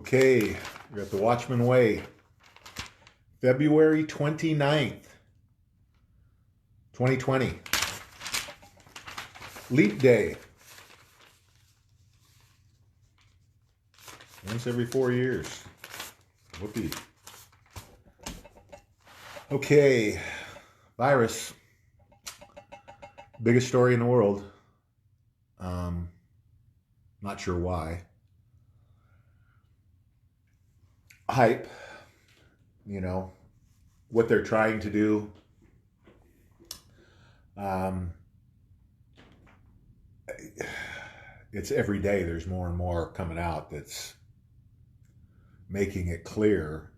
Okay, we're at the Watchmen Way, February 29th, 2020. Leap Day. Once every 4 years. Whoopee. Okay, virus. Biggest story in the world. Not sure why. Hype, what they're trying to do. It's every day there's more and more coming out that's making it clear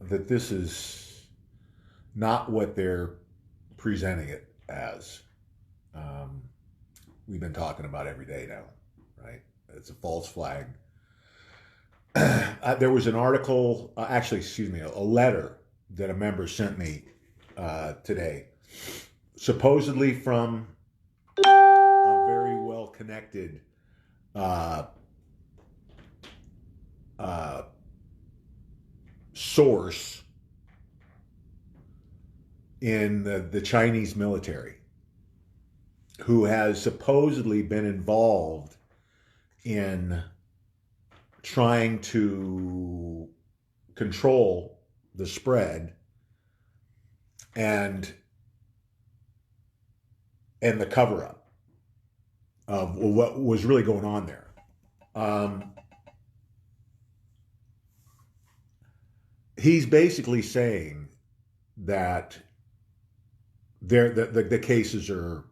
that this is not what they're presenting it as. We've been talking about every day now, right? It's a false flag. There was an article, a letter that a member sent me today, supposedly from a very well-connected source in the Chinese military, who has supposedly been involved in trying to control the spread and the cover-up of what was really going on there. He's basically saying that the cases are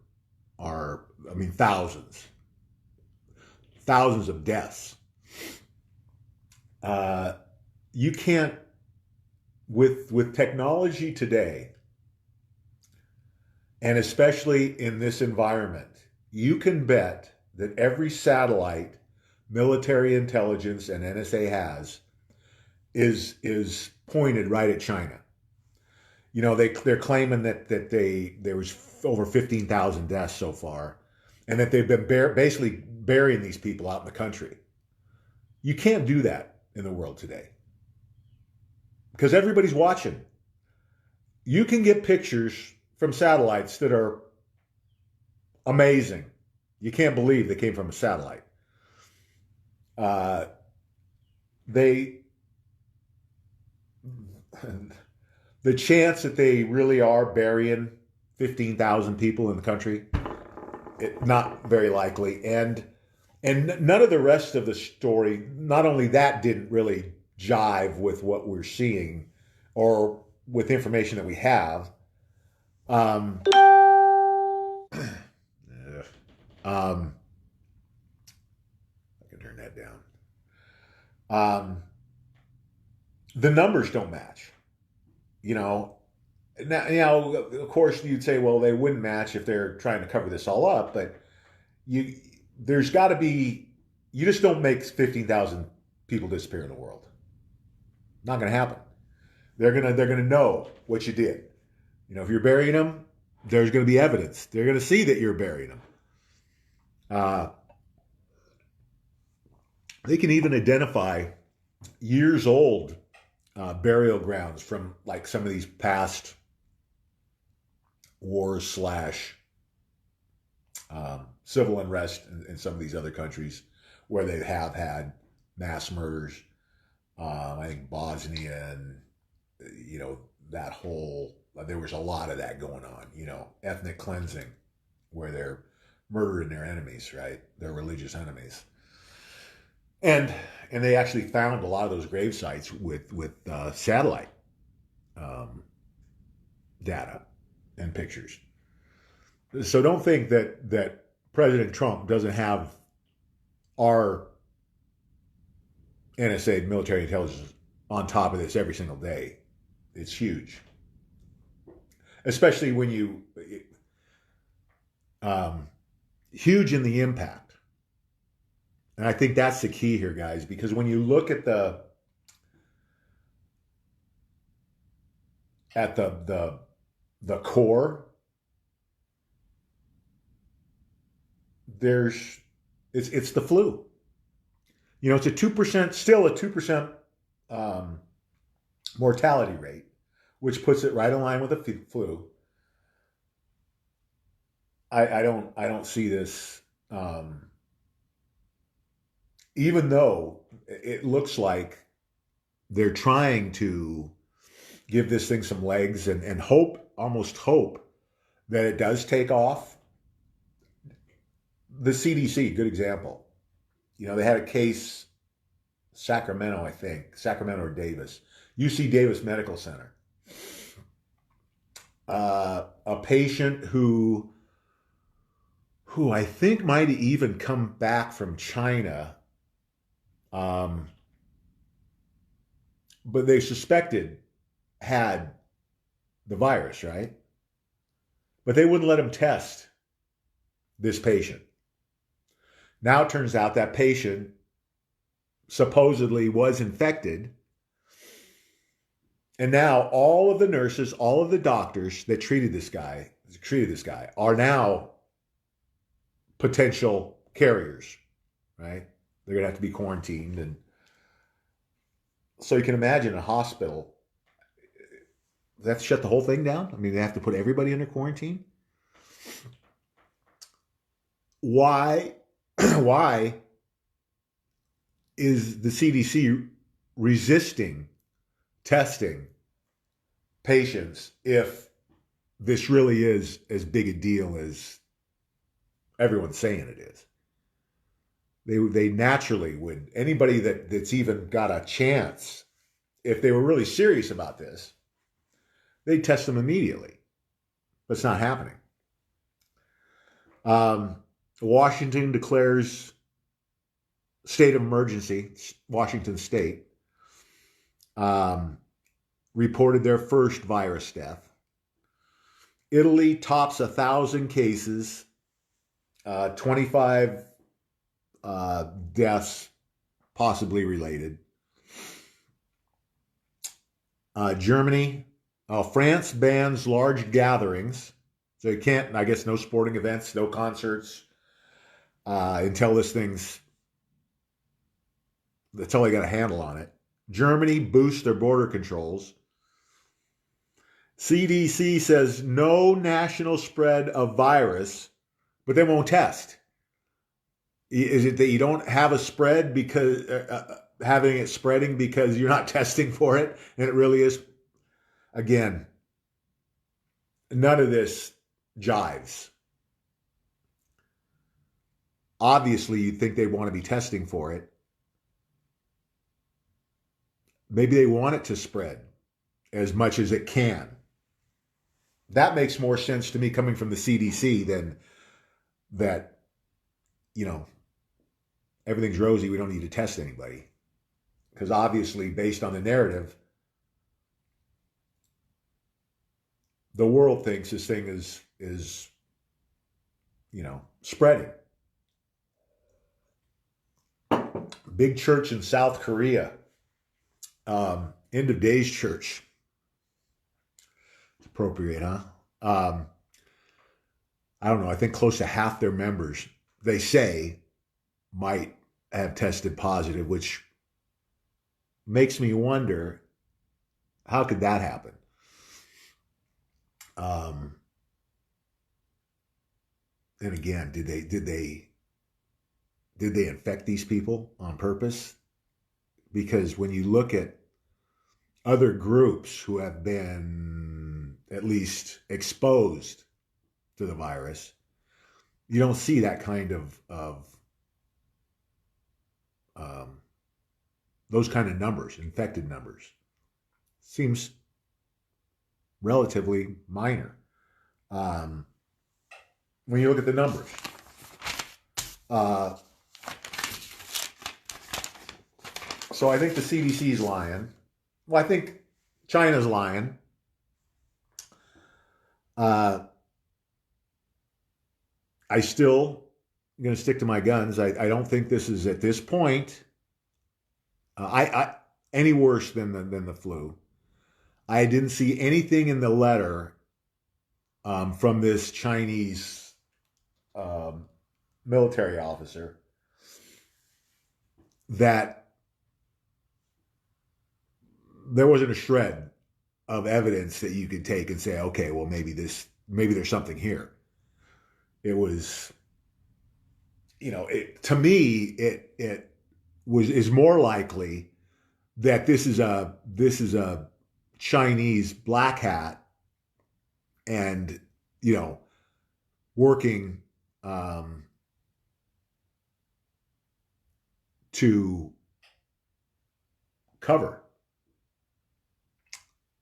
thousands of deaths. You can't, with technology today, and especially in this environment, you can bet that every satellite military intelligence and NSA has is pointed right at China. They're claiming that there was over 15,000 deaths so far, and that they've been basically burying these people out in the country. You can't do that in the world today because everybody's watching. You can get pictures from satellites that are amazing. You can't believe they came from a satellite. The chance that they really are burying 15,000 people in the country, not very likely. And none of the rest of the story, not only that didn't really jive with what we're seeing or with information that we have. I can turn that down. The numbers don't match. Now, of course, you'd say, well, they wouldn't match if they're trying to cover this all up, but there's got to be. You just don't make 15,000 people disappear in the world. Not going to happen. They're gonna know what you did. If you're burying them, there's going to be evidence. They're going to see that you're burying them. They can even identify years old burial grounds from like some of these past wars / civil unrest in some of these other countries where they have had mass murders. I think Bosnia and that whole, there was a lot of that going on. Ethnic cleansing, where they're murdering their enemies, right? Their religious enemies. And they actually found a lot of those grave sites with satellite data and pictures. So don't think that President Trump doesn't have our NSA military intelligence on top of this every single day. It's huge, especially when huge in the impact. And I think that's the key here, guys, because when you look at the core, it's the flu. It's a 2%, still a 2% um, mortality rate, which puts it right in line with the flu. I don't see this, even though it looks like they're trying to give this thing some legs and hope, almost hope, that it does take off. The CDC, good example. They had a case, Sacramento, I think, Sacramento or Davis, UC Davis Medical Center. A patient who I think might have even come back from China, but they suspected had the virus, right? But they wouldn't let him test this patient. Now it turns out that patient supposedly was infected. And now all of the nurses, all of the doctors that treated this guy are now potential carriers, right? They're going to have to be quarantined. And so you can imagine a hospital, they have to shut the whole thing down. I mean, they have to put everybody under quarantine. Why is the CDC resisting testing patients if this really is as big a deal as everyone's saying it is? They naturally would, anybody that's even got a chance, if they were really serious about this, they'd test them immediately. But it's not happening. Washington declares state of emergency. Washington State reported their first virus death. Italy tops 1,000 cases, 25 deaths possibly related. Germany, France bans large gatherings. So you can't, I guess, no sporting events, no concerts until until they got a handle on it. Germany boosts their border controls. CDC says no national spread of virus, but they won't test. Is it that you don't have a spread because having it spreading because you're not testing for it? And it really is, again, none of this jives. Obviously, you'd think they want to be testing for it. Maybe they want it to spread as much as it can. That makes more sense to me coming from the CDC than that, everything's rosy, we don't need to test anybody. Because obviously, based on the narrative, the world thinks this thing is spreading. Big church in South Korea, end of days church. It's appropriate, huh? I don't know. I think close to half their members, they say, might have tested positive, which makes me wonder, how could that happen? And again, did they infect these people on purpose? Because when you look at other groups who have been at least exposed to the virus, you don't see that kind of those kind of numbers, infected numbers. Seems relatively minor when you look at the numbers. So I think the CDC is lying. Well, I think China's lying. I still am going to stick to my guns. I don't think this is at this point any worse than the flu. I didn't see anything in the letter from this Chinese military officer that there wasn't a shred of evidence that you could take and say, okay, well, maybe there's something here. It was, to me, it is more likely that this is a Chinese black hat, and working to cover.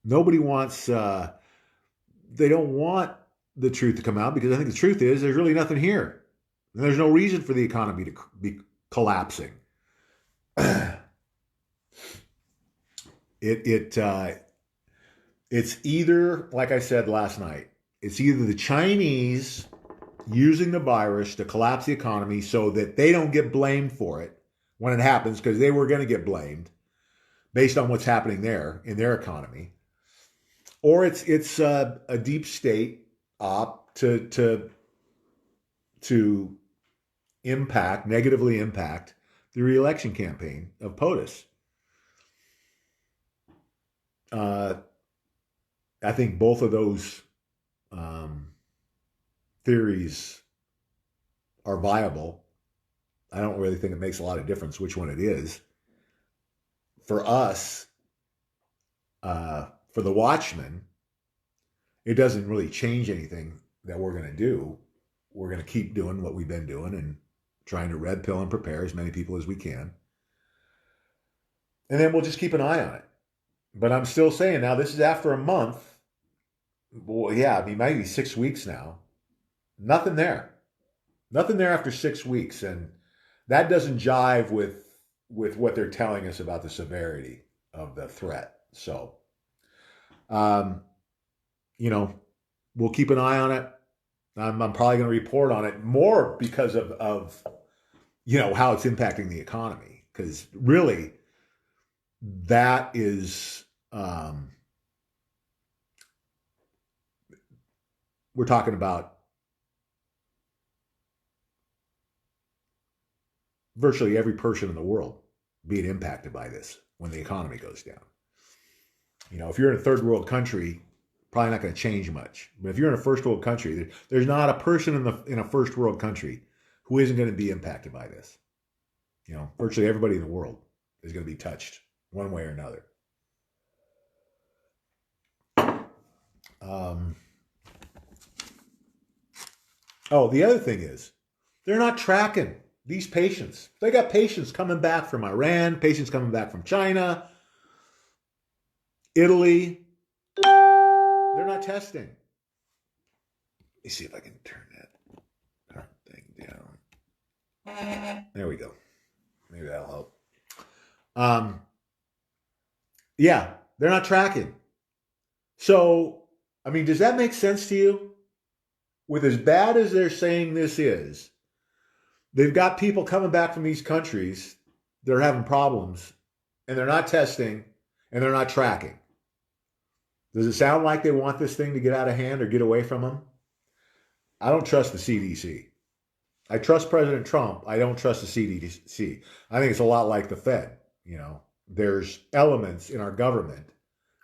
Nobody wants. They don't want the truth to come out, because I think the truth is there's really nothing here, and there's no reason for the economy to be collapsing. It's either, like I said last night, it's either the Chinese using the virus to collapse the economy so that they don't get blamed for it when it happens, because they were going to get blamed based on what's happening there in their economy, or it's a deep state op to negatively impact the re-election campaign of POTUS. I think both of those theories are viable. I don't really think it makes a lot of difference which one it is. For us, for the Watchmen, it doesn't really change anything that we're going to do. We're going to keep doing what we've been doing and trying to red pill and prepare as many people as we can. And then we'll just keep an eye on it. But I'm still saying, now this is after a month. Well, yeah, I mean, maybe 6 weeks now. Nothing there. Nothing there after 6 weeks. And that doesn't jive with what they're telling us about the severity of the threat. So, we'll keep an eye on it. I'm probably going to report on it more because of how it's impacting the economy. Because really, that is, we're talking about virtually every person in the world being impacted by this when the economy goes down. If you're in a third world country, probably not going to change much. But if you're in a first world country, there's not a person in a first world country who isn't going to be impacted by this. Virtually everybody in the world is going to be touched one way or another. The other thing is, they're not tracking these patients. They got patients coming back from Iran, patients coming back from China, Italy. They're not testing. Let me see if I can turn that thing down. There we go. Maybe that'll help. Yeah, they're not tracking. So, I mean, does that make sense to you? With as bad as they're saying this is, they've got people coming back from these countries, they're having problems, and they're not testing, and they're not tracking. Does it sound like they want this thing to get out of hand or get away from them? I don't trust the CDC. I trust President Trump. I don't trust the CDC. I think it's a lot like the Fed. There's elements in our government,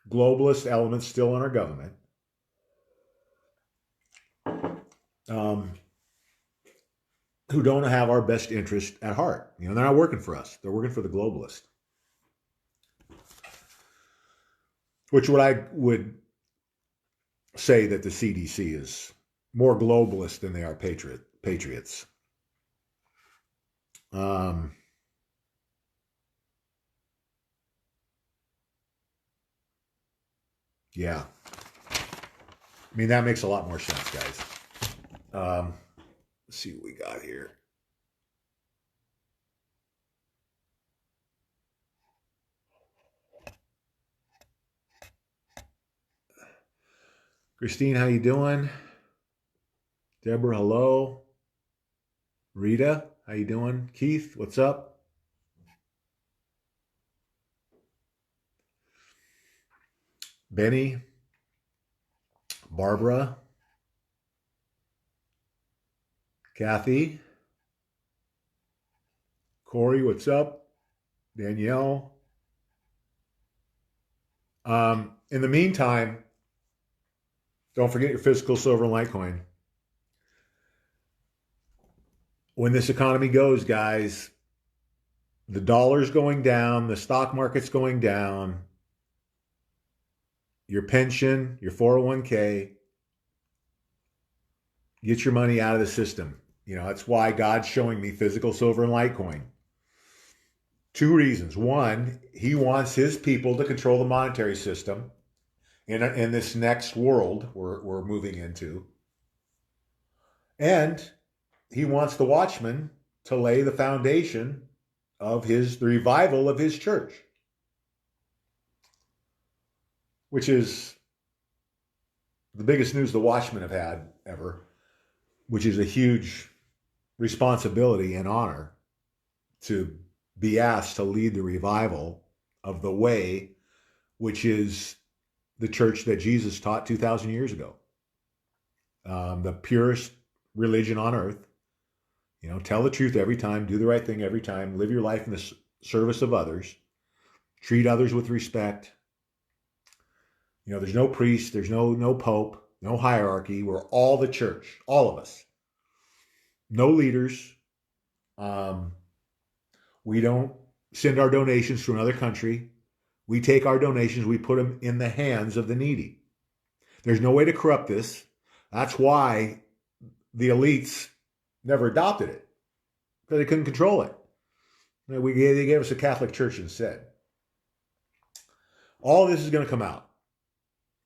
globalist elements still in our government, who don't have our best interest at heart. They're not working for us. They're working for the globalist. I would say that the CDC is more globalist than they are patriots. Yeah. I mean, that makes a lot more sense, guys. Let's see what we got here. Christine, how you doing? Deborah, hello. Rita, how you doing? Keith, what's up? Benny, Barbara, Kathy, Corey, what's up? Danielle. In the meantime, don't forget your physical silver and Litecoin. When this economy goes, guys, the dollar's going down, the stock market's going down, your pension, your 401k, get your money out of the system. That's why God's showing me physical silver and Litecoin. Two reasons. One, he wants his people to control the monetary system in this next world we're moving into. And he wants the Watchmen to lay the foundation of the revival of his church, which is the biggest news the Watchmen have had ever, which is a huge responsibility and honor to be asked to lead the revival of the way, which is the church that Jesus taught 2,000 years ago. The purest religion on earth. Tell the truth every time, do the right thing every time, live your life in the service of others, treat others with respect. There's no priest, there's no pope, no hierarchy. We're all the church, all of us. No leaders. We don't send our donations to another country. We take our donations, we put them in the hands of the needy. There's no way to corrupt this. That's why the elites never adopted it, because they couldn't control it. They gave us a Catholic Church instead. All this is going to come out.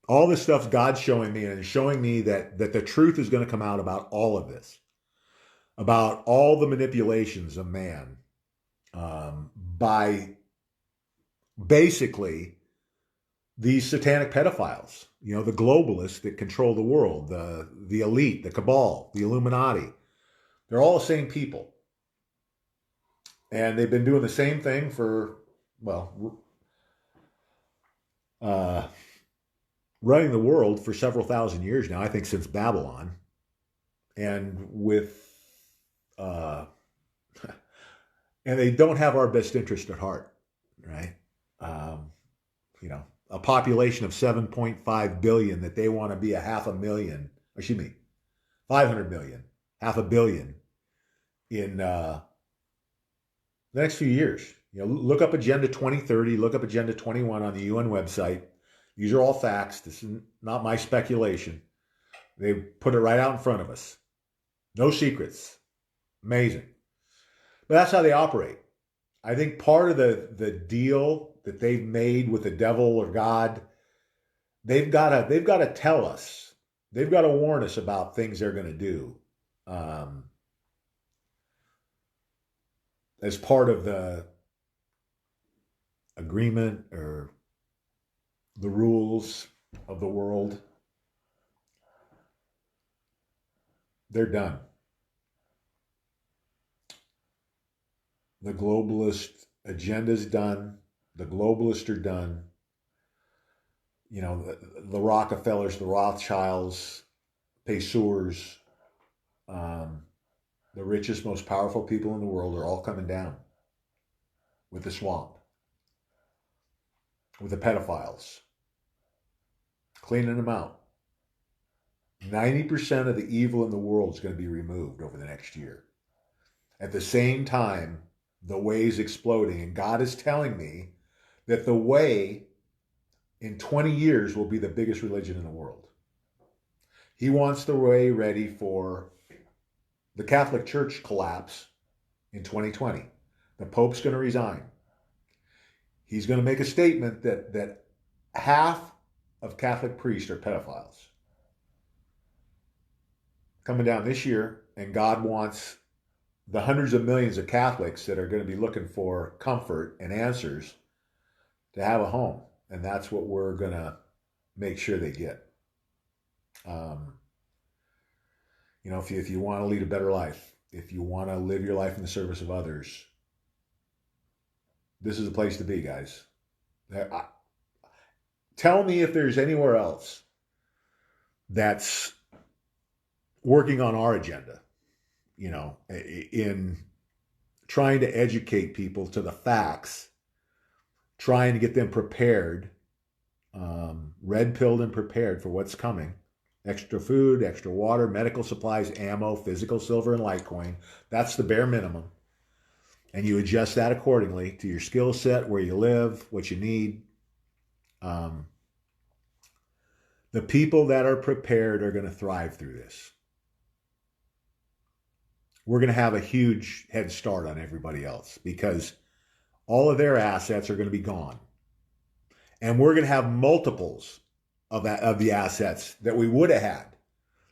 All this stuff God's showing me, and showing me that the truth is going to come out about all of this, about all the manipulations of man by basically these satanic pedophiles, the globalists that control the world, the elite, the cabal, the Illuminati. They're all the same people. And they've been doing the same thing for, running the world for several thousand years now, I think since Babylon. And and they don't have our best interest at heart, right? A population of 7.5 billion that they want to be 500 million, half a billion in the next few years. Look up Agenda 2030, look up Agenda 21 on the UN website. These are all facts. This is not my speculation. They put it right out in front of us. No secrets. Amazing. But that's how they operate. I think part of the deal that they've made with the devil or God, they've got to tell us. They've got to warn us about things they're going to do as part of the agreement or the rules of the world. They're done. The globalist agenda's done. The globalists are done. The Rockefellers, the Rothschilds, Peseurs, the richest, most powerful people in the world are all coming down with the swamp, with the pedophiles, cleaning them out. 90% of the evil in the world is going to be removed over the next year. At the same time, the way is exploding, and God is telling me that the way in 20 years will be the biggest religion in the world. He wants the way ready for the Catholic Church collapse in 2020. The Pope's going to resign. He's going to make a statement that half of Catholic priests are pedophiles. Coming down this year, and God wants the hundreds of millions of Catholics that are going to be looking for comfort and answers to have a home. And that's what we're going to make sure they get. If you want to lead a better life, if you want to live your life in the service of others, this is the place to be, guys. Tell me if there's anywhere else that's working on our agenda, in trying to educate people to the facts trying to get them prepared, red-pilled and prepared for what's coming. Extra food, extra water, medical supplies, ammo, physical silver and Litecoin. That's the bare minimum. And you adjust that accordingly to your skill set, where you live, what you need. The people that are prepared are going to thrive through this. We're going to have a huge head start on everybody else because all of their assets are going to be gone. And we're going to have multiples of the assets that we would have had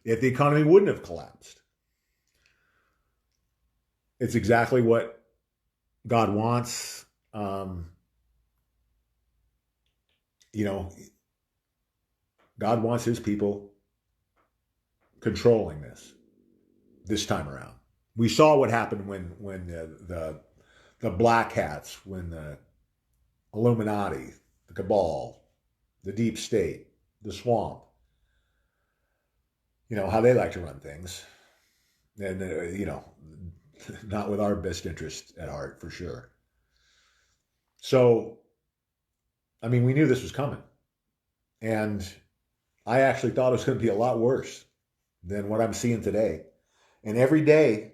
if the economy wouldn't have collapsed. It's exactly what God wants. God wants his people controlling this time around. We saw what happened when the black hats, when the Illuminati, the cabal, the deep state, the swamp, how they like to run things. And, not with our best interest at heart, for sure. So, we knew this was coming. And I actually thought it was going to be a lot worse than what I'm seeing today. And every day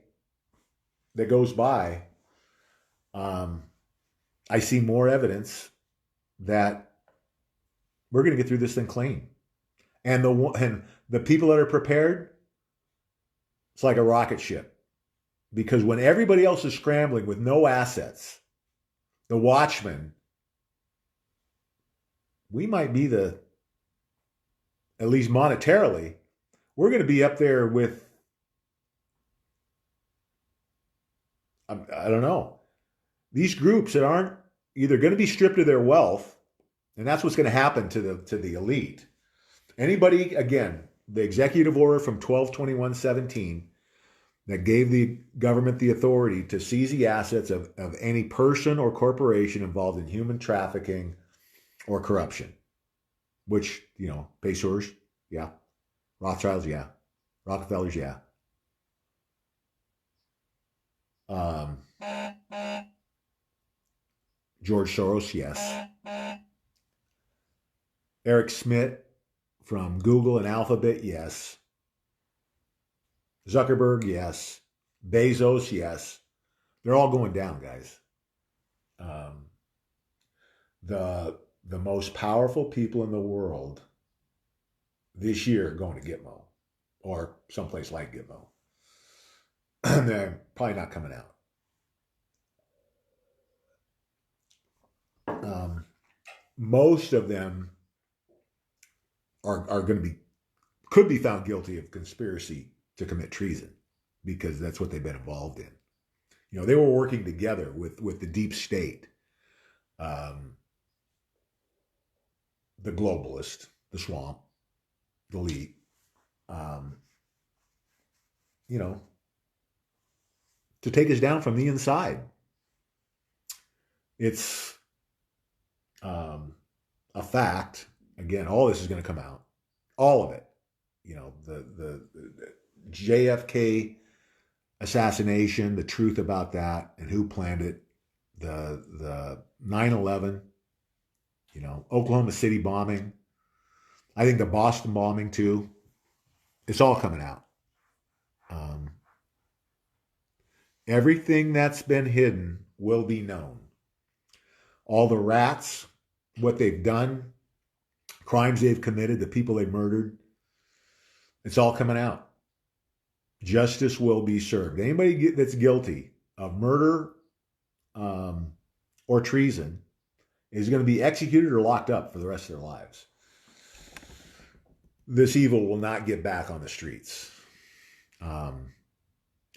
that goes by, I see more evidence that we're going to get through this thing clean. And the people that are prepared, it's like a rocket ship. Because when everybody else is scrambling with no assets, the Watchmen, we might be at least monetarily, we're going to be up there with, I don't know, these groups that aren't either going to be stripped of their wealth, and that's what's going to happen to the elite. Anybody, again, the executive order from 12/21/17 that gave the government the authority to seize the assets of any person or corporation involved in human trafficking or corruption, which, Paysours, yeah. Rothschilds, yeah. Rockefellers, yeah. George Soros, yes. Eric Schmidt from Google and Alphabet, yes. Zuckerberg, yes. Bezos, yes. They're all going down, guys. The most powerful people in the world this year are going to Gitmo or someplace like Gitmo. They're probably not coming out. Most of them are going to could be found guilty of conspiracy to commit treason because that's what they've been involved in. They were working together with the deep state, the globalist, the swamp, the elite, to take us down from the inside. It's a fact. Again, all this is going to come out. All of it. The JFK assassination, the truth about that and who planned it, the 9/11, Oklahoma City bombing. I think the Boston bombing too. It's all coming out. Everything that's been hidden will be known. All the rats, what they've done, crimes they've committed, the people they murdered, it's all coming out. Justice will be served. Anybody that's guilty of murder or treason is going to be executed or locked up for the rest of their lives. This evil will not get back on the streets.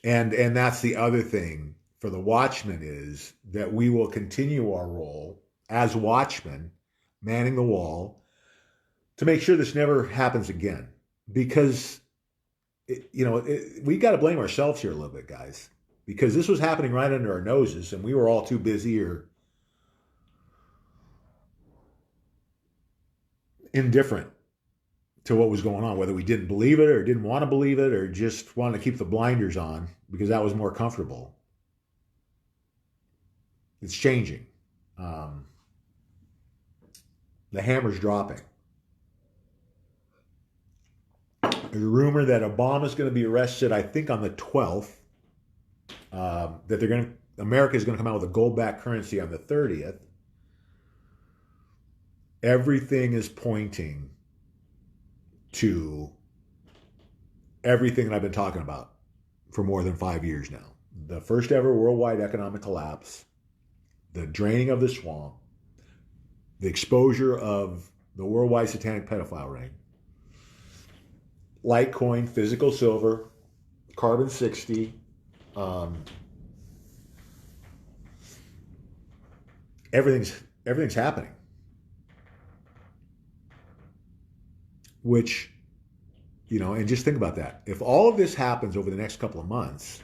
And that's the other thing for the Watchmen is that we will continue our role as watchmen, manning the wall, to make sure this never happens again. Because, we got to blame ourselves here a little bit, guys. Because this was happening right under our noses, and we were all too busy or indifferent to what was going on, whether we didn't believe it or didn't want to believe it or just wanted to keep the blinders on because that was more comfortable. It's changing. The hammer's dropping. There's a rumor that Obama's going to be arrested, I think, on the 12th. That America is going to come out with a gold-backed currency on the 30th. Everything is pointing to everything that I've been talking about for more than 5 years now. The first ever worldwide economic collapse, the draining of the swamp, the exposure of the worldwide satanic pedophile ring, Litecoin, physical silver, carbon 60, everything's happening. Which, and just think about that. If all of this happens over the next couple of months,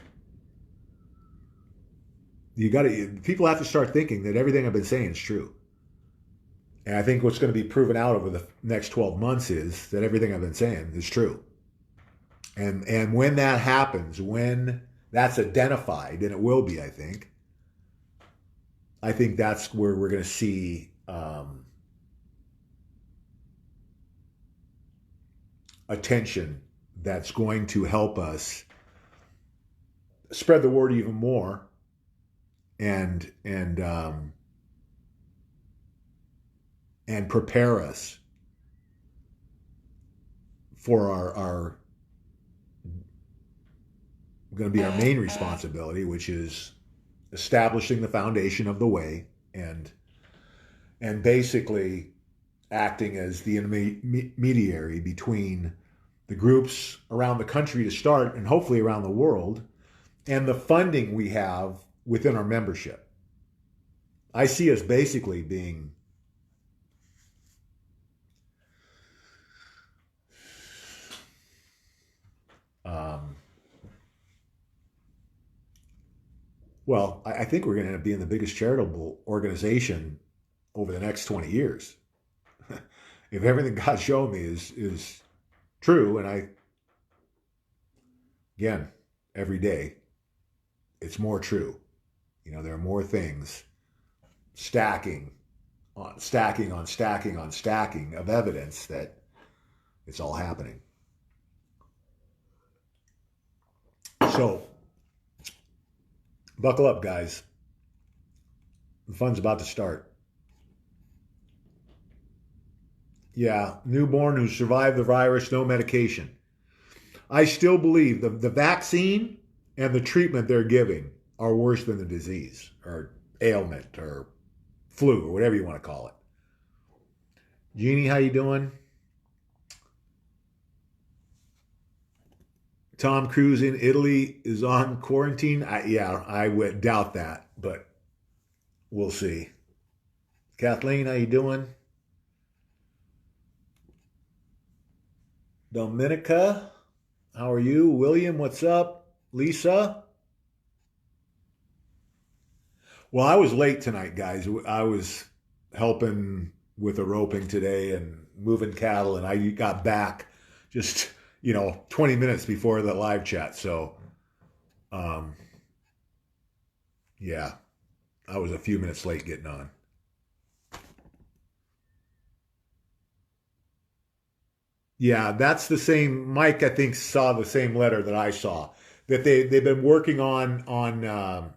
people have to start thinking that everything I've been saying is true. And I think what's going to be proven out over the next 12 months is that everything I've been saying is true. And when that happens, when that's identified, and it will be, I think that's where we're going to see attention that's going to help us spread the word even more and prepare us for our going to be our main responsibility, which is establishing the foundation of the way and basically acting as the intermediary between the groups around the country to start, and hopefully around the world, and the funding we have within our membership. I see us basically being I think we're going to end up being the biggest charitable organization over the next 20 years. If everything God showed me is true, and again, every day, it's more true. There are more things stacking on stacking of evidence that it's all happening. So, buckle up, guys. The fun's about to start. Yeah, newborn who survived the virus, no medication. I still believe the vaccine and the treatment they're giving are worse than the disease or ailment or flu or whatever you want to call it. Jeannie, how you doing? Tom Cruise in Italy is on quarantine. I would doubt that, but we'll see. Kathleen, how you doing? Dominica, how are you? William, what's up? Lisa? Well, I was late tonight, guys. I was helping with a roping today and moving cattle, and I got back just 20 minutes before the live chat. So, yeah, I was a few minutes late getting on. Yeah, that's the same. Mike, I think, saw the same letter that I saw. That they've been working on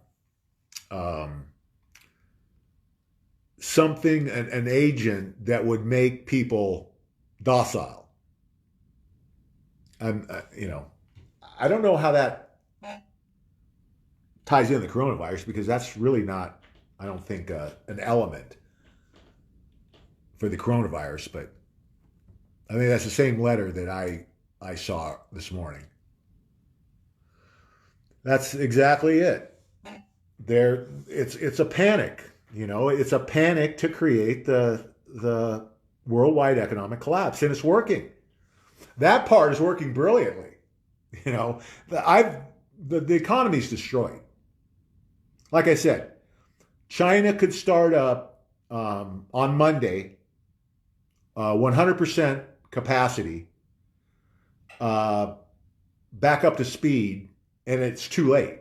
something, an agent that would make people docile. And I don't know how that ties in the coronavirus, because that's really not, I don't think, an element for the coronavirus, but I think that's the same letter that I saw this morning. That's exactly it. It's a panic, it's a panic to create the worldwide economic collapse, and it's working. That part is working brilliantly. The economy's destroyed. Like I said, China could start up on Monday, 100% capacity, back up to speed, and it's too late.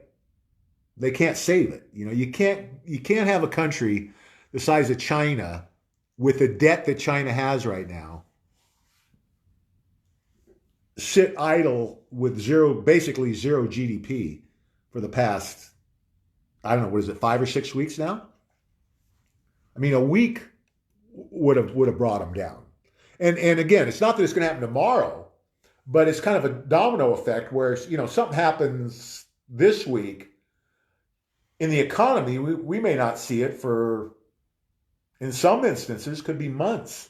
They can't save it. You can't have a country the size of China with the debt that China has right now, sit idle with basically zero GDP for the past, I don't know, what is it, 5 or 6 weeks now? I mean, a week would have brought them down. And again, it's not that it's going to happen tomorrow, but it's kind of a domino effect where something happens this week in the economy. We may not see it for, in some instances, could be months.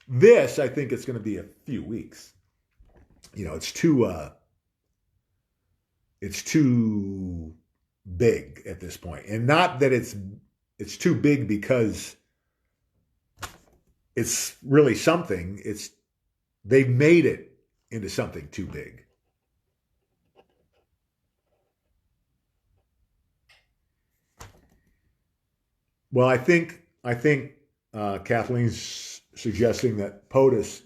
This, I think, it's going to be a few weeks. It's too big at this point, and not that it's too big because it's really something. They've made it into something too big. Well, I think Kathleen's suggesting that POTUS,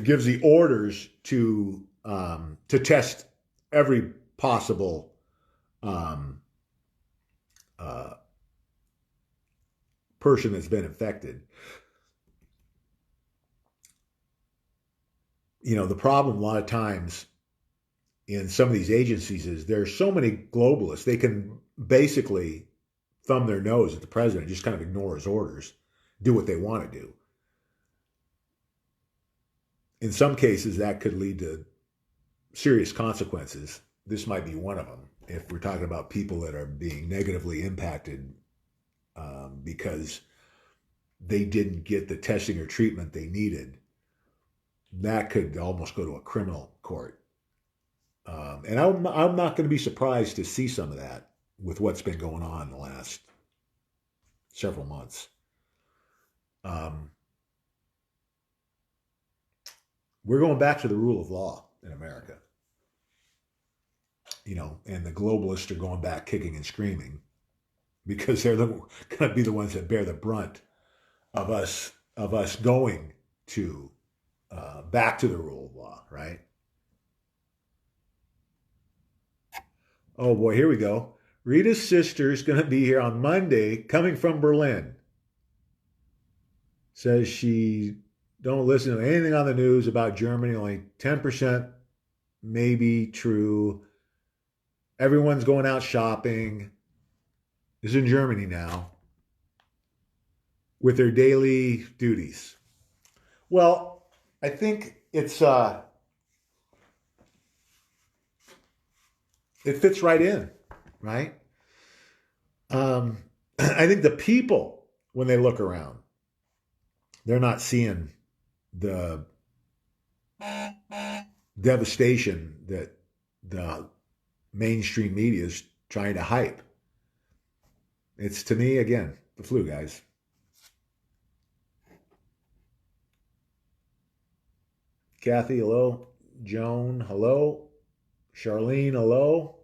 gives the orders to test every possible person that's been infected. The problem a lot of times in some of these agencies is there's so many globalists, they can basically thumb their nose at the president, just kind of ignore his orders, do what they want to do. In some cases, that could lead to serious consequences. This might be one of them if we're talking about people that are being negatively impacted because they didn't get the testing or treatment they needed. That could almost go to a criminal court. And I'm not going to be surprised to see some of that with what's been going on in the last several months. We're going back to the rule of law in America. And the globalists are going back kicking and screaming because they're going to be the ones that bear the brunt of us going to back to the rule of law, right? Oh boy, here we go. Rita's sister's going to be here on Monday, coming from Berlin. Says she don't listen to anything on the news about Germany. Only 10% may be true. Everyone's going out shopping. Is in Germany now with their daily duties. Well, I think it fits right in, right? I think the people, when they look around, they're not seeing the devastation that the mainstream media is trying to hype. It's, to me, again, the flu, guys. Kathy, hello. Joan, hello. Charlene, hello.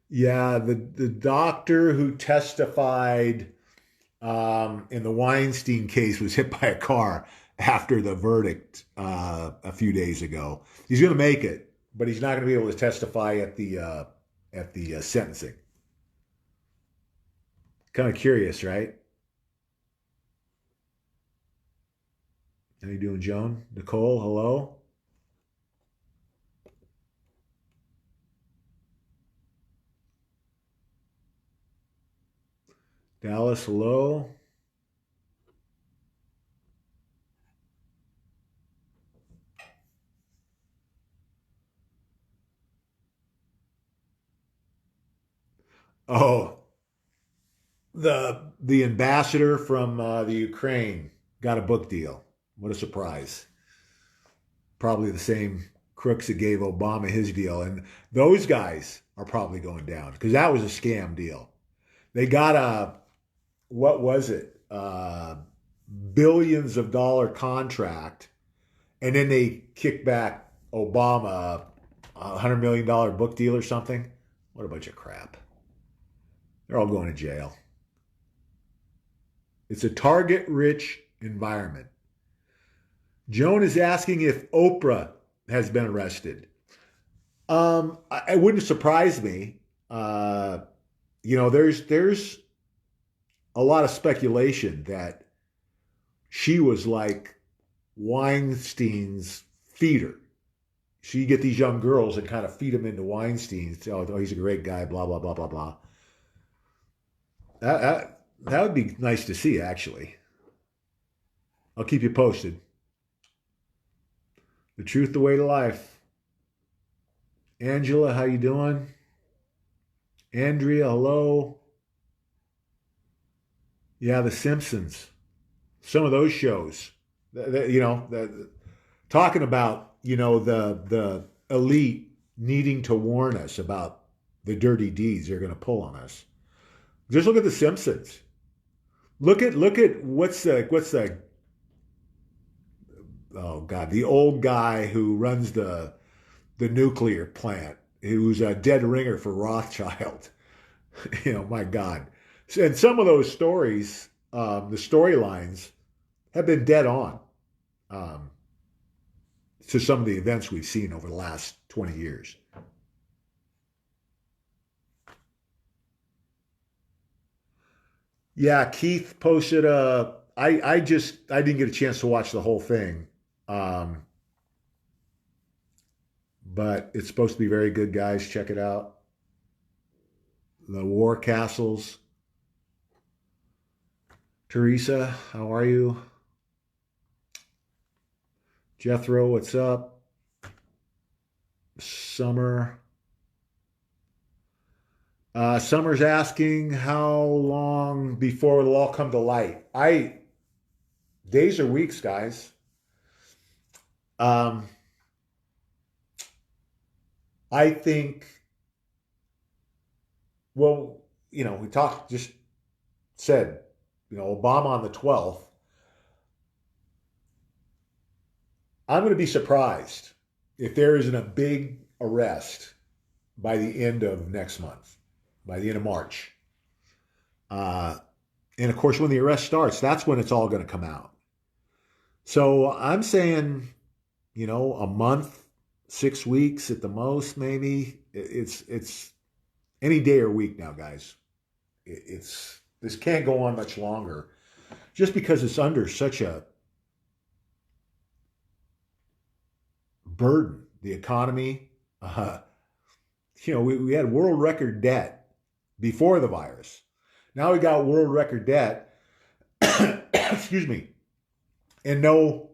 Yeah, the doctor who testified in the Weinstein case was hit by a car after the verdict a few days ago. He's going to make it, but he's not going to be able to testify at the sentencing. Kind of curious, right? How you doing, Joan? Nicole, hello. Dallas, hello. Oh, the ambassador from the Ukraine got a book deal. What a surprise. Probably the same crooks that gave Obama his deal. And those guys are probably going down because that was a scam deal. They got what was it? Billions of dollar contract. And then they kicked back Obama a $100 million book deal or something. What a bunch of crap. They're all going to jail. It's a target-rich environment. Joan is asking if Oprah has been arrested. It wouldn't surprise me. uh, there's a lot of speculation that she was like Weinstein's feeder. She get these young girls and kind of feed them into Weinstein. Oh, he's a great guy. Blah blah blah blah blah. That would be nice to see. Actually, I'll keep you posted. The truth, the way to life. Angela, how you doing? Andrea, hello. Yeah, The Simpsons. Some of those shows. Talking about the elite needing to warn us about the dirty deeds they're going to pull on us. Just look at The Simpsons. Look at what's the oh god, the old guy who runs the nuclear plant, who's a dead ringer for Rothschild. My God. And some of those stories, the storylines, have been dead on um, to some of the events we've seen over the last 20 years. Yeah, Keith posted a. I didn't get a chance to watch the whole thing, um, but it's supposed to be very good, guys. Check it out. The War Castles. Teresa, how are you? Jethro, what's up? Summer. Summer's asking how long before it'll all come to light. Days or weeks, guys. Um, I think. Well, we just said, Obama on the 12th. I'm going to be surprised if there isn't a big arrest by the end of next month, by the end of March. Uh, and of course, when the arrest starts, that's when it's all going to come out. So I'm saying, a month, 6 weeks at the most, maybe. It's any day or week now, guys. This can't go on much longer, just because it's under such a burden. The economy, we had world record debt before the virus. Now we got world record debt. Excuse me, and no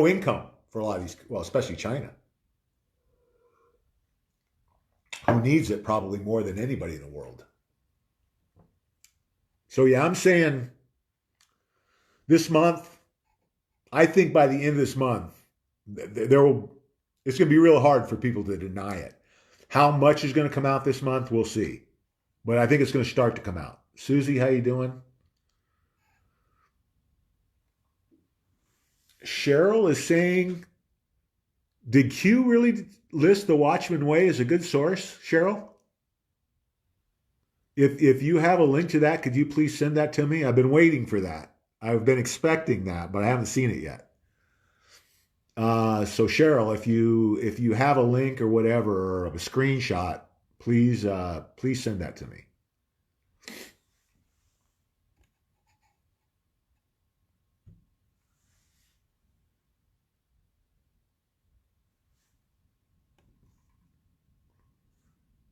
income for a lot of these. Well, especially China, who needs it probably more than anybody in the world. So yeah, I'm saying this month. I think by the end of this month, there will. It's going to be real hard for people to deny it. How much is going to come out this month, we'll see. But I think it's going to start to come out. Susie, how you doing? Cheryl is saying, did Q really list the Watchmen Way as a good source, Cheryl? If you have a link to that, could you please send that to me? I've been waiting for that. I've been expecting that, but I haven't seen it yet. So Cheryl, if you have a link or whatever, or a screenshot, please send that to me.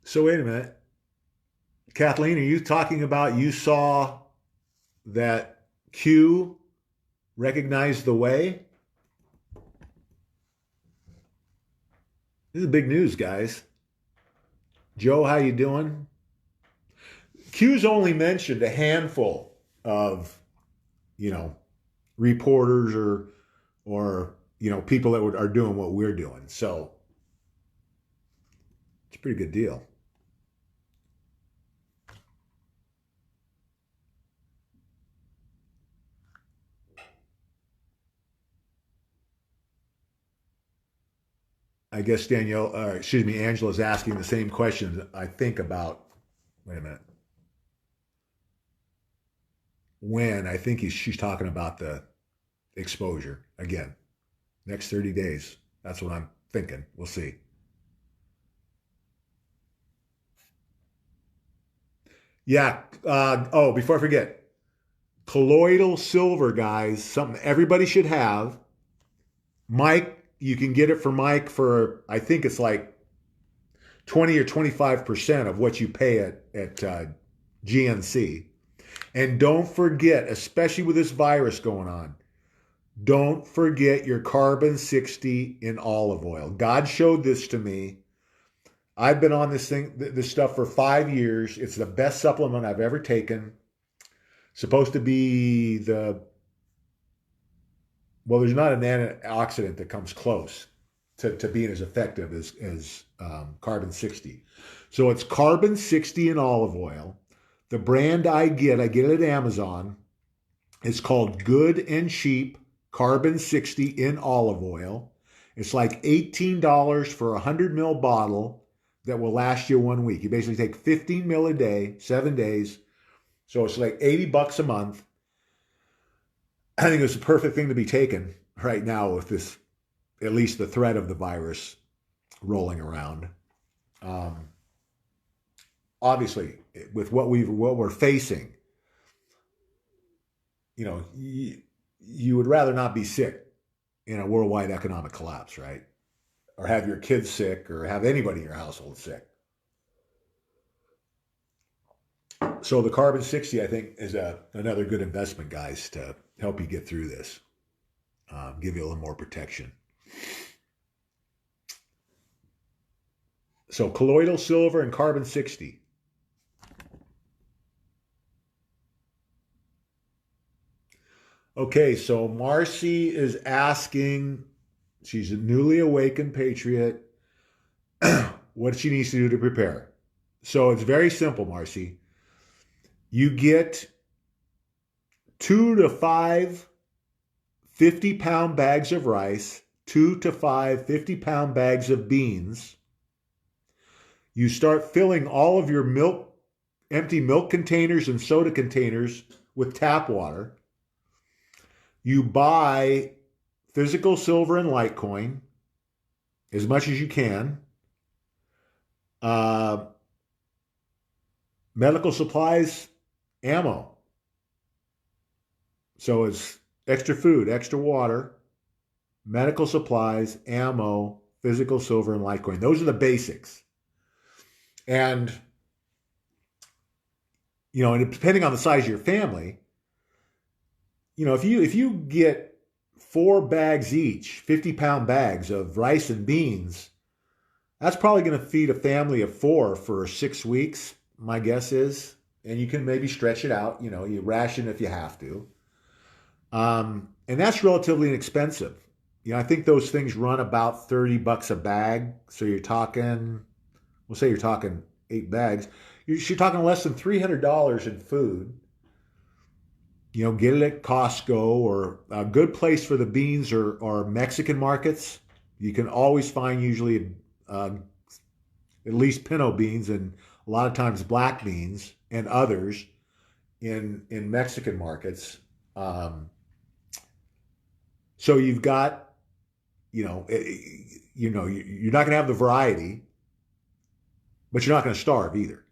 So wait a minute, Kathleen, are you talking about you saw that Q recognized the way? This is big news, guys. Joe, how you doing? Q's only mentioned a handful of, you know, reporters or people that are doing what we're doing. So it's a pretty good deal. I guess Angela's asking the same question. I think about. Wait a minute. When I think she's talking about the exposure again. Next 30 days. That's what I'm thinking. We'll see. Yeah. Oh, before I forget, colloidal silver, guys, something everybody should have. Mike, you can get it for Mike for, I think it's like 20 or 25% of what you pay at GNC. And don't forget, especially with this virus going on, don't forget your carbon 60 in olive oil. God showed this to me. I've been on this stuff for 5 years. It's the best supplement I've ever taken. Supposed to be well, there's not an antioxidant that comes close to being as effective as carbon 60. So it's carbon 60 in olive oil. The brand I get it at Amazon. It's called Good and Cheap Carbon 60 in olive oil. It's like $18 for a 100 ml bottle that will last you 1 week. You basically take 15 ml a day, 7 days. So it's like $80 a month. I think it's the perfect thing to be taken right now with this, at least the threat of the virus rolling around. Um, Obviously, with what we're facing, you would rather not be sick in a worldwide economic collapse, right? Or have your kids sick, or have anybody in your household sick. So the carbon 60, I think, is another good investment, guys, to help you get through this, give you a little more protection. So colloidal silver and carbon 60. Okay, so Marcy is asking, she's a newly awakened patriot, what she needs to do to prepare. So it's very simple, Marcy. You get 2 to 5 50-pound bags of rice, 2 to 5 50-pound bags of beans. You start filling all of your empty milk containers and soda containers with tap water. You buy physical silver and Litecoin as much as you can. Medical supplies, ammo. So it's extra food, extra water, medical supplies, ammo, physical silver, and Litecoin. Those are the basics. And, and depending on the size of your family, if you get 4 bags each, 50-pound bags of rice and beans, that's probably going to feed a family of 4 for 6 weeks, my guess is. And you can maybe stretch it out, you ration if you have to. And that's relatively inexpensive. I think those things run about $30 a bag. So you're talking, we'll say you're talking 8 bags. You're talking less than $300 in food. Get it at Costco, or a good place for the beans or Mexican markets. You can always find usually at least pinto beans, and a lot of times black beans and others in Mexican markets. So you've got, you're not going to have the variety, but you're not going to starve either.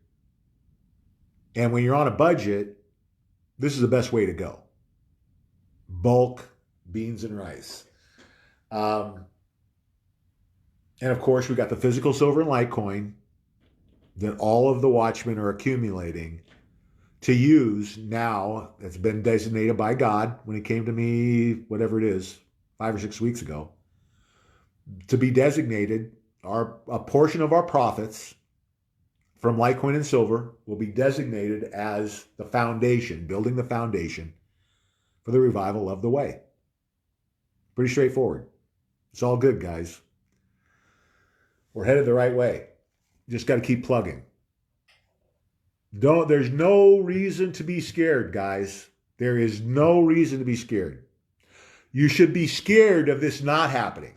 And when you're on a budget, this is the best way to go. Bulk beans and rice. And of course, we got the physical silver and Litecoin that all of the Watchmen are accumulating to use now. That's been designated by God when it came to me, whatever it is, 5 or 6 weeks ago, to be designated. A portion of our profits from Litecoin and silver will be designated as the foundation, building the foundation for the revival of the way. Pretty straightforward. It's all good, guys. We're headed the right way. Just got to keep plugging. There's no reason to be scared, guys. There is no reason to be scared. You should be scared of this not happening.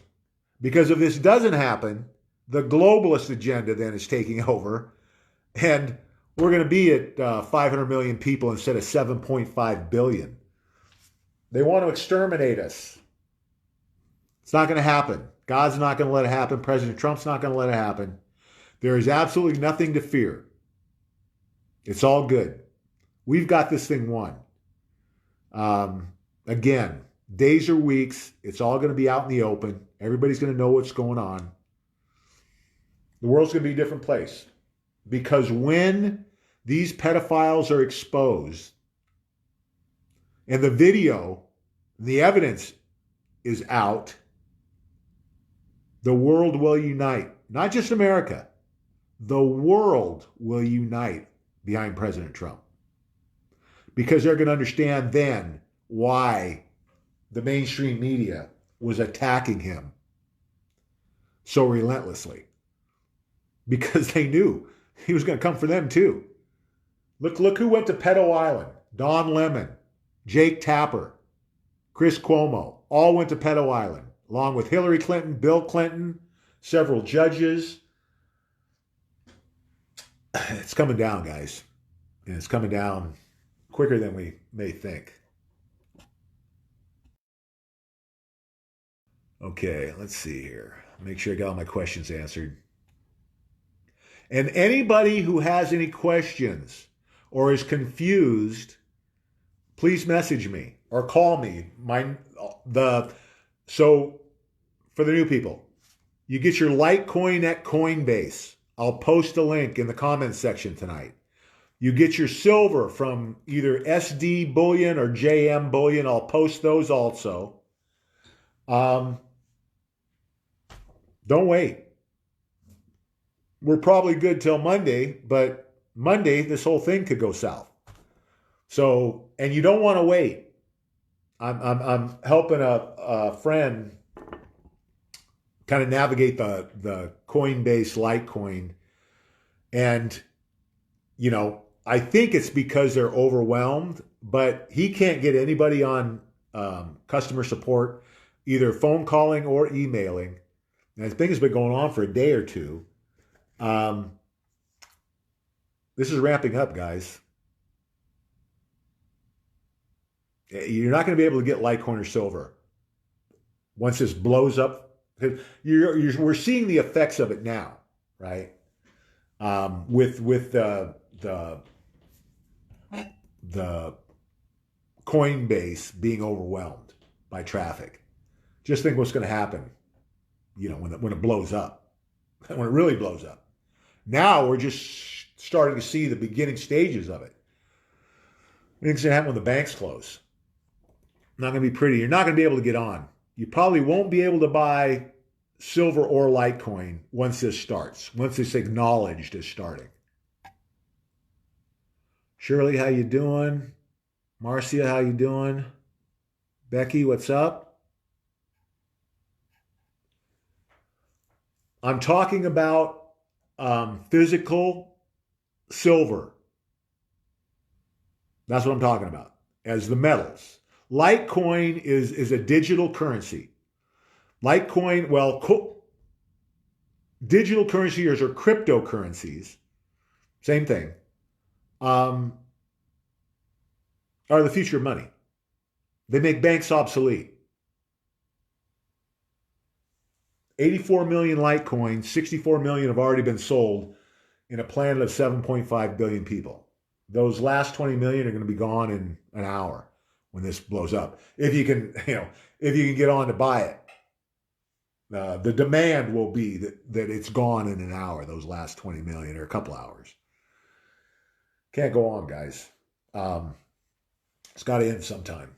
Because if this doesn't happen, the globalist agenda then is taking over. And we're going to be at 500 million people instead of 7.5 billion. They want to exterminate us. It's not going to happen. God's not going to let it happen. President Trump's not going to let it happen. There is absolutely nothing to fear. It's all good. We've got this thing won. Again, days or weeks, it's all going to be out in the open. Everybody's going to know what's going on. The world's going to be a different place. Because when these pedophiles are exposed and the video, the evidence is out, the world will unite. Not just America. The world will unite behind President Trump. Because they're going to understand then why the mainstream media was attacking him so relentlessly. Because they knew he was going to come for them too. Look who went to Pedo Island. Don Lemon, Jake Tapper, Chris Cuomo, all went to Pedo Island, along with Hillary Clinton, Bill Clinton, several judges. It's coming down, guys. And it's coming down quicker than we may think. Okay, let's see here. Make sure I got all my questions answered. And anybody who has any questions or is confused, please message me or call me. So for the new people, you get your Litecoin at Coinbase. I'll post a link in the comments section tonight. You get your silver from either SD Bullion or JM Bullion. I'll post those also. Don't wait. We're probably good till Monday, but Monday, this whole thing could go south. So, and you don't want to wait. I'm helping a friend kind of navigate the Coinbase Litecoin. And, you know, I think it's because they're overwhelmed, but he can't get anybody on customer support, either phone calling or emailing. And I think it's been going on for a day or two. This is ramping up, guys. You're not going to be able to get Litecoin or silver once this blows up. We're seeing the effects of it now, right? With the Coinbase being overwhelmed by traffic. Just think what's going to happen, you know, when it blows up, when it really blows up. Now we're just starting to see the beginning stages of it. Things going to happen when the banks close. Not going to be pretty. You're not going to be able to get on. You probably won't be able to buy silver or Litecoin once this starts, once it's acknowledged as starting. Shirley, how you doing? Marcia, how you doing? Becky, what's up? I'm talking about physical silver. That's what I'm talking about, as the metals. Litecoin is a digital currency. Litecoin, digital currencies or cryptocurrencies, same thing, are the future of money. They make banks obsolete. 84 million Litecoins, 64 million have already been sold in a planet of 7.5 billion people. Those last 20 million are going to be gone in an hour when this blows up. If you can get on to buy it. The demand will be that it's gone in an hour, those last 20 million or a couple hours. Can't go on, guys. It's got to end sometime.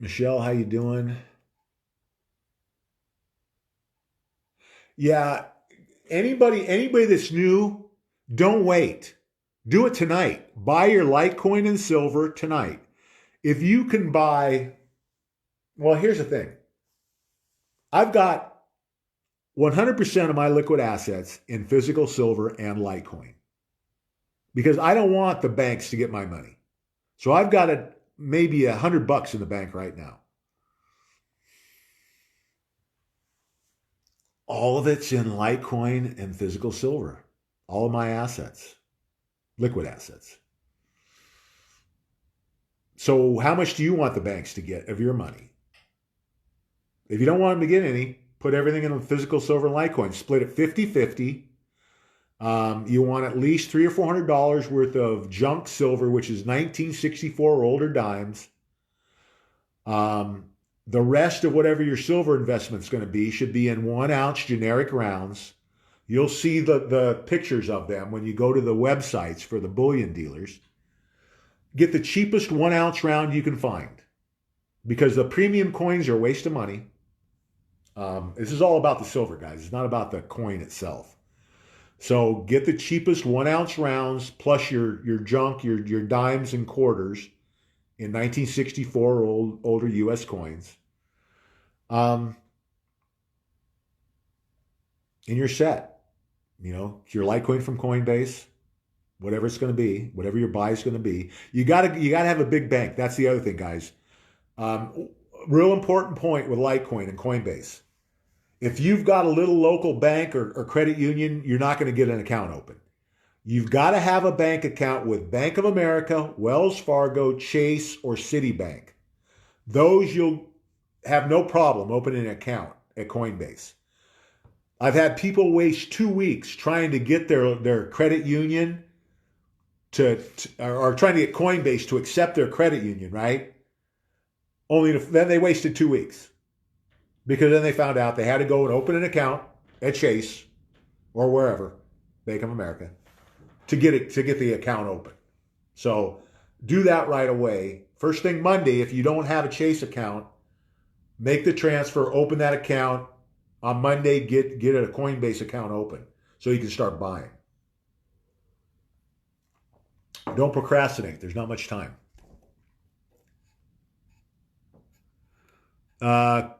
Michelle, how you doing? Yeah, anybody that's new, don't wait. Do it tonight. Buy your Litecoin and silver tonight. If you can buy, well, here's the thing. I've got 100% of my liquid assets in physical silver and Litecoin because I don't want the banks to get my money. So I've got maybe $100 in the bank right now. All of it's in Litecoin and physical silver. All of my assets, liquid assets. So how much do you want the banks to get of your money? If you don't want them to get any, put everything in a physical silver and Litecoin. Split it 50-50. You want at least $300 or $400 worth of junk silver, which is 1964 or older dimes. The rest of whatever your silver investment is going to be should be in 1 ounce generic rounds. You'll see the pictures of them when you go to the websites for the bullion dealers. Get the cheapest 1 ounce round you can find, because the premium coins are a waste of money. This is all about the silver, guys. It's not about the coin itself. So get the cheapest 1 ounce rounds plus your junk, your dimes and quarters in 1964 or older U.S. coins. And you're set. You know, your Litecoin from Coinbase, whatever it's going to be, whatever your buy is going to be. You gotta have a big bank. That's the other thing, guys. Real important point with Litecoin and Coinbase. If you've got a little local bank or credit union, you're not going to get an account open. You've got to have a bank account with Bank of America, Wells Fargo, Chase, or Citibank. Those you'll have no problem opening an account at Coinbase. I've had people waste 2 weeks trying to get their credit union or trying to get Coinbase to accept their credit union, right? Then they wasted 2 weeks, because then they found out they had to go and open an account at Chase or wherever, Bank of America, to get the account open. So do that right away. First thing Monday, if you don't have a Chase account, make the transfer, open that account. On Monday, get a Coinbase account open so you can start buying. Don't procrastinate. There's not much time.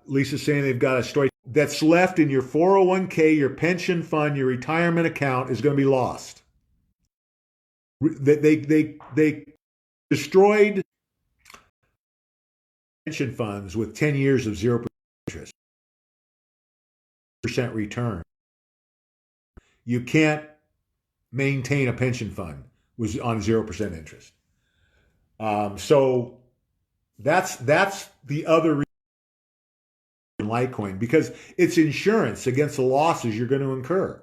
Lisa's saying they've got a story that's left in your 401k, your pension fund, your retirement account is going to be lost. They destroyed pension funds with 10 years of 0% interest, return. You can't maintain a pension fund on 0% interest. So that's the other reason in Litecoin, because it's insurance against the losses you're going to incur,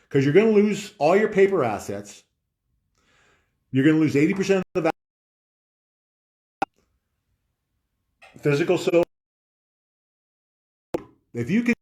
because you're going to lose all your paper assets. You're going to lose 80% of the value. Physical silver. If you can